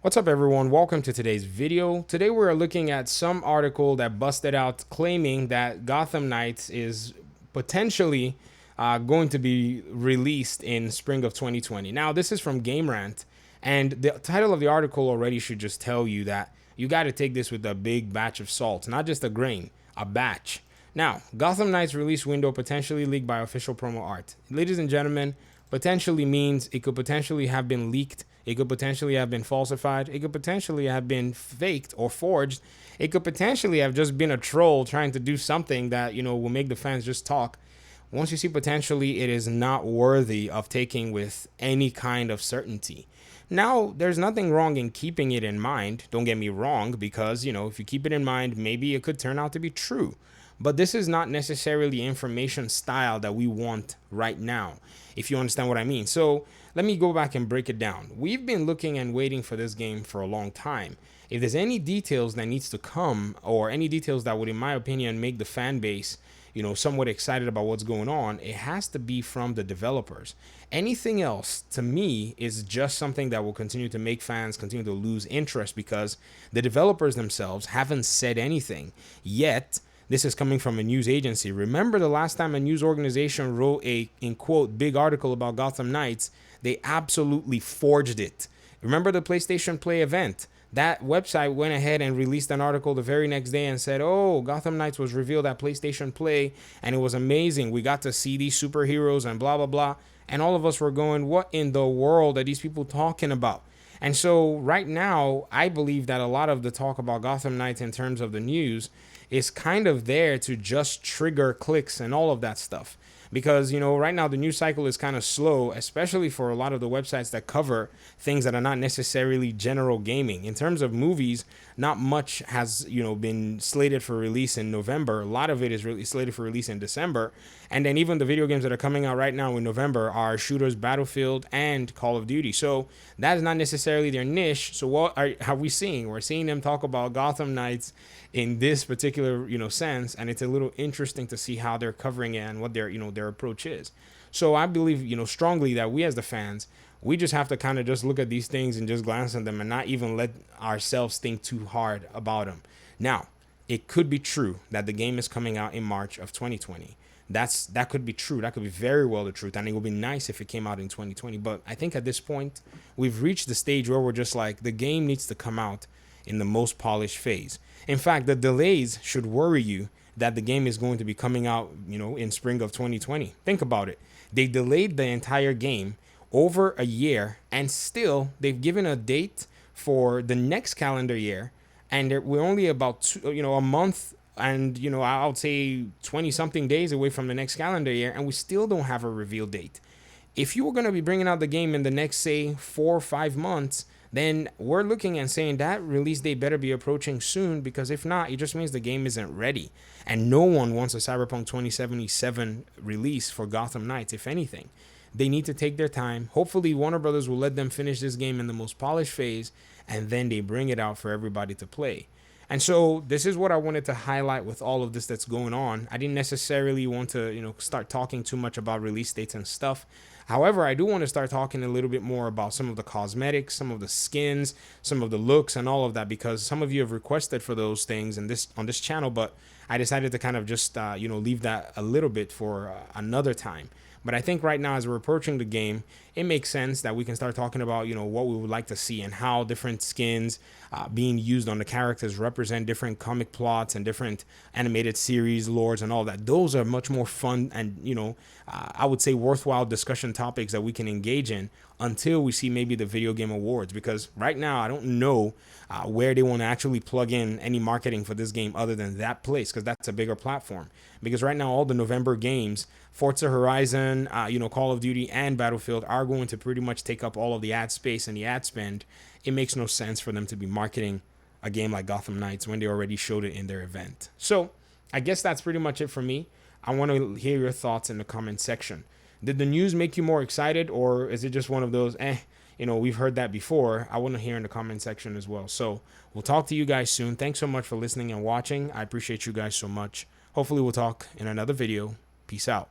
What's up everyone, welcome to today's video. Today we're looking at some article that busted out claiming that Gotham Knights is potentially going to be released in spring of 2020. Now this is from Game Rant, and the title of the article already should just tell you that you got to take this with a big batch of salt, not just a grain, a batch. Now, Gotham Knights release window potentially leaked by official promo art. Ladies and gentlemen, potentially means it could potentially have been leaked. It could potentially have been falsified. It could potentially have been faked or forged. It could potentially have just been a troll trying to do something that, will make the fans just talk. Once you see potentially, it is not worthy of taking with any kind of certainty. Now, there's nothing wrong in keeping it in mind. Don't get me wrong, because, if you keep it in mind, maybe it could turn out to be true. But this is not necessarily information style that we want right now, if you understand what I mean. So let me go back and break it down. We've been looking and waiting for this game for a long time. If there's any details that needs to come, or any details that would, in my opinion, make the fan base, somewhat excited about what's going on, it has to be from the developers. Anything else, to me, is just something that will continue to make fans continue to lose interest, because the developers themselves haven't said anything yet. This is coming from a news agency. Remember the last time a news organization wrote a, in quote, big article about Gotham Knights, they absolutely forged it. Remember the PlayStation Play event? That website went ahead and released an article the very next day and said, oh, Gotham Knights was revealed at PlayStation Play and it was amazing. We got to see these superheroes and blah, blah, blah. And all of us were going, what in the world are these people talking about? And so right now, I believe that a lot of the talk about Gotham Knights in terms of the news is kind of there to just trigger clicks and all of that stuff. Because, right now the news cycle is kind of slow, especially for a lot of the websites that cover things that are not necessarily general gaming. In terms of movies, not much has, been slated for release in November. A lot of it is really slated for release in December. And then even the video games that are coming out right now in November are shooters, Battlefield, and Call of Duty. So that is not necessarily their niche. So what are we seeing? We're seeing them talk about Gotham Knights in this particular, sense. And it's a little interesting to see how they're covering it and what their approach is. So I believe, strongly that we as the fans, we just have to kind of just look at these things and just glance at them and not even let ourselves think too hard about them. Now, it could be true that the game is coming out in March of 2020. That could be true. That could be very well the truth. And it would be nice if it came out in 2020. But I think at this point, we've reached the stage where we're just like, the game needs to come out in the most polished phase. In fact, the delays should worry you that the game is going to be coming out, in spring of 2020. Think about it. They delayed the entire game over a year, and still they've given a date for the next calendar year, and we're only about a month and I'll say 20 something days away from the next calendar year, and we still don't have a reveal date. If you were going to be bringing out the game in the next, say, 4 or 5 months, then we're looking and saying that release date better be approaching soon, because if not, it just means the game isn't ready. And no one wants a Cyberpunk 2077 release for Gotham Knights. If anything, they need to take their time. Hopefully, Warner Brothers will let them finish this game in the most polished phase, and then they bring it out for everybody to play. And so this is what I wanted to highlight with all of this that's going on. I didn't necessarily want to, start talking too much about release dates and stuff. However, I do want to start talking a little bit more about some of the cosmetics, some of the skins, some of the looks and all of that, because some of you have requested for those things on this channel, but I decided to kind of just, leave that a little bit for another time. But I think right now, as we're approaching the game, it makes sense that we can start talking about, what we would like to see and how different skins being used on the characters represent different comic plots and different animated series, lores, and all that. Those are much more fun and, I would say worthwhile discussion topics that we can engage in until we see maybe the video game awards. Because right now, I don't know where they want to actually plug in any marketing for this game other than that place, because that's a bigger platform. Because right now, all the November games, Forza Horizon, Call of Duty, and Battlefield are going to pretty much take up all of the ad space and the ad spend. It makes no sense for them to be marketing a game like Gotham Knights when they already showed it in their event. So I guess that's pretty much it for me. I want to hear your thoughts in the comment section. Did the news make you more excited, or is it just one of those, we've heard that before? I want to hear in the comment section as well. So we'll talk to you guys soon. Thanks so much for listening and watching. I appreciate you guys so much. Hopefully we'll talk in another video. Peace out.